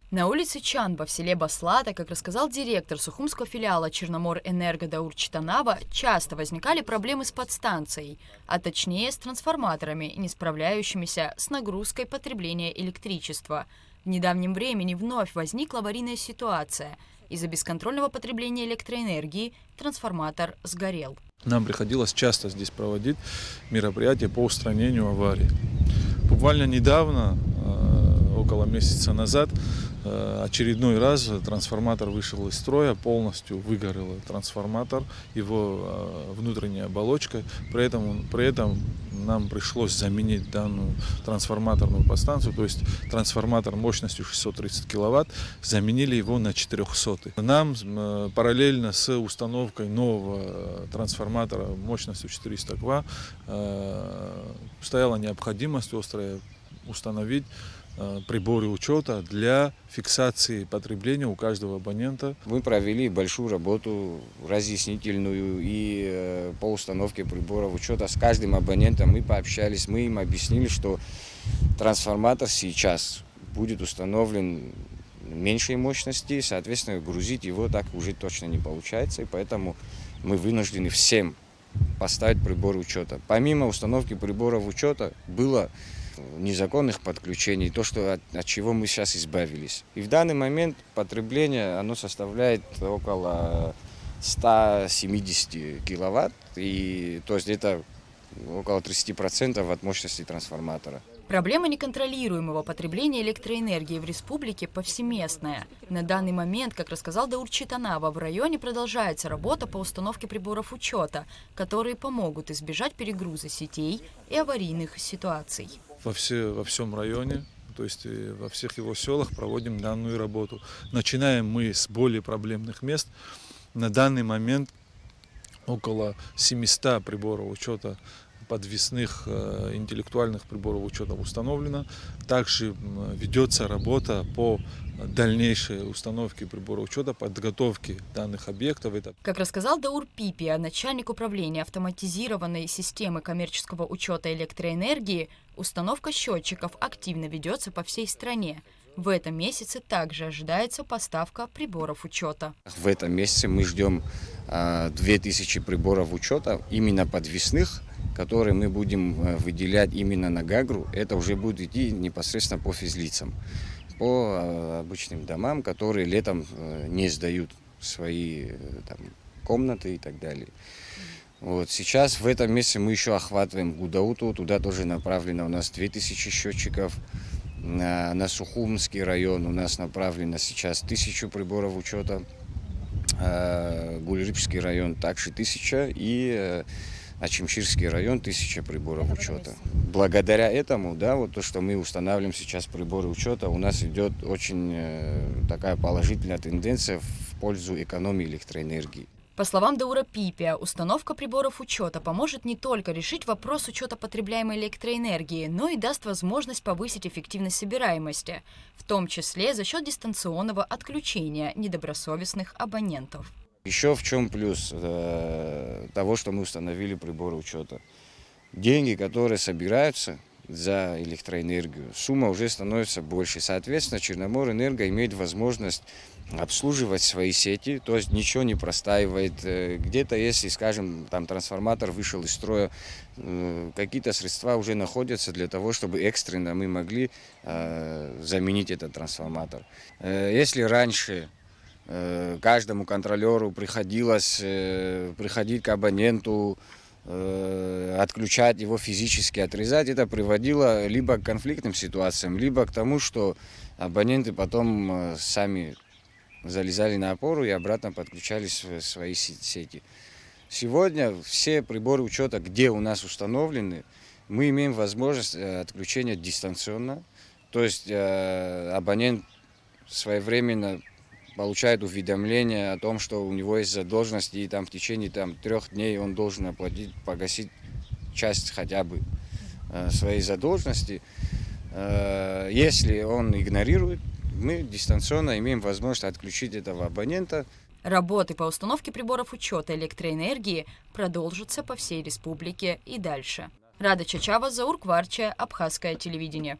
На улице Чанба в селе Баслата, как рассказал директор Сухумского филиала Черноморэнерго Даур Читанава, часто возникали проблемы с подстанцией, а точнее с трансформаторами, не справляющимися с нагрузкой потребления электричества. В недавнем времени вновь возникла аварийная ситуация. Из-за бесконтрольного потребления электроэнергии трансформатор сгорел. Нам приходилось часто здесь проводить мероприятия по устранению аварий. Буквально недавно, около месяца назад, очередной раз трансформатор вышел из строя, полностью выгорел трансформатор, его внутренняя оболочка. При этом нам пришлось заменить данную трансформаторную подстанцию, то есть трансформатор мощностью 630 киловатт, заменили его на 400. Нам параллельно с установкой нового трансформатора мощностью 400 кВт стояла необходимость острая установить приборы учета для фиксации потребления у каждого абонента. Мы провели большую работу разъяснительную и по установке приборов учета с каждым абонентом. Мы пообщались, мы им объяснили, что трансформатор сейчас будет установлен меньшей мощности, соответственно, грузить его так уже точно не получается, и поэтому мы вынуждены всем поставить приборы учета. Помимо установки приборов учета было незаконных подключений, то, от чего мы сейчас избавились. И в данный момент потребление оно составляет около 170 киловатт, и, то есть это около 30% от мощности трансформатора. Проблема неконтролируемого потребления электроэнергии в республике повсеместная. На данный момент, как рассказал Даур Читанава, в районе продолжается работа по установке приборов учета, которые помогут избежать перегруза сетей и аварийных ситуаций. Во всем районе, то есть во всех его селах проводим данную работу. Начинаем мы с более проблемных мест. На данный момент около 700 приборов учета подвесных интеллектуальных приборов учета установлено. Также ведется работа по дальнейшей установке приборов учета, подготовке данных объектов. Как рассказал Даур Пипия, начальник управления автоматизированной системы коммерческого учета электроэнергии, установка счетчиков активно ведется по всей стране. В этом месяце также ожидается поставка приборов учета. В этом месяце мы ждем 2000 приборов учета, именно подвесных, которые мы будем выделять именно на Гагру. Это уже будет идти непосредственно по физлицам, по обычным домам, которые летом не сдают свои комнаты и так далее. Вот сейчас в этом месяце мы еще охватываем Гудауту, туда тоже направлено у нас 2000 счетчиков. На Сухумский район у нас направлено сейчас 1000 приборов учета, Гульрыбский район также 1000 и Ачимширский район 1000 приборов учета. Благодаря этому, вот то, что мы устанавливаем сейчас приборы учета, у нас идет очень такая положительная тенденция в пользу экономии электроэнергии. По словам Даура Пипия, установка приборов учета поможет не только решить вопрос учета потребляемой электроэнергии, но и даст возможность повысить эффективность собираемости, в том числе за счет дистанционного отключения недобросовестных абонентов. Еще в чем плюс того, что мы установили приборы учета? Деньги, которые собираются за электроэнергию, сумма уже становится больше. Соответственно, Черноморэнерго имеет возможность обслуживать свои сети, то есть ничего не простаивает. Где-то, если, скажем, трансформатор вышел из строя, какие-то средства уже находятся для того, чтобы экстренно мы могли заменить этот трансформатор. Если раньше каждому контролеру приходилось приходить к абоненту, отключать его физически, отрезать, это приводило либо к конфликтным ситуациям, либо к тому, что абоненты потом сами залезали на опору и обратно подключались в свои сети. Сегодня все приборы учета, где у нас установлены, мы имеем возможность отключения дистанционно, то есть абонент своевременно получает уведомление о том, что у него есть задолженность, и в течение 3 дней он должен оплатить, погасить часть хотя бы своей задолженности. Если он игнорирует, мы дистанционно имеем возможность отключить этого абонента. Работы по установке приборов учета электроэнергии продолжатся по всей республике и дальше. Рада Чачава, Заур Кварча, Абхазское телевидение.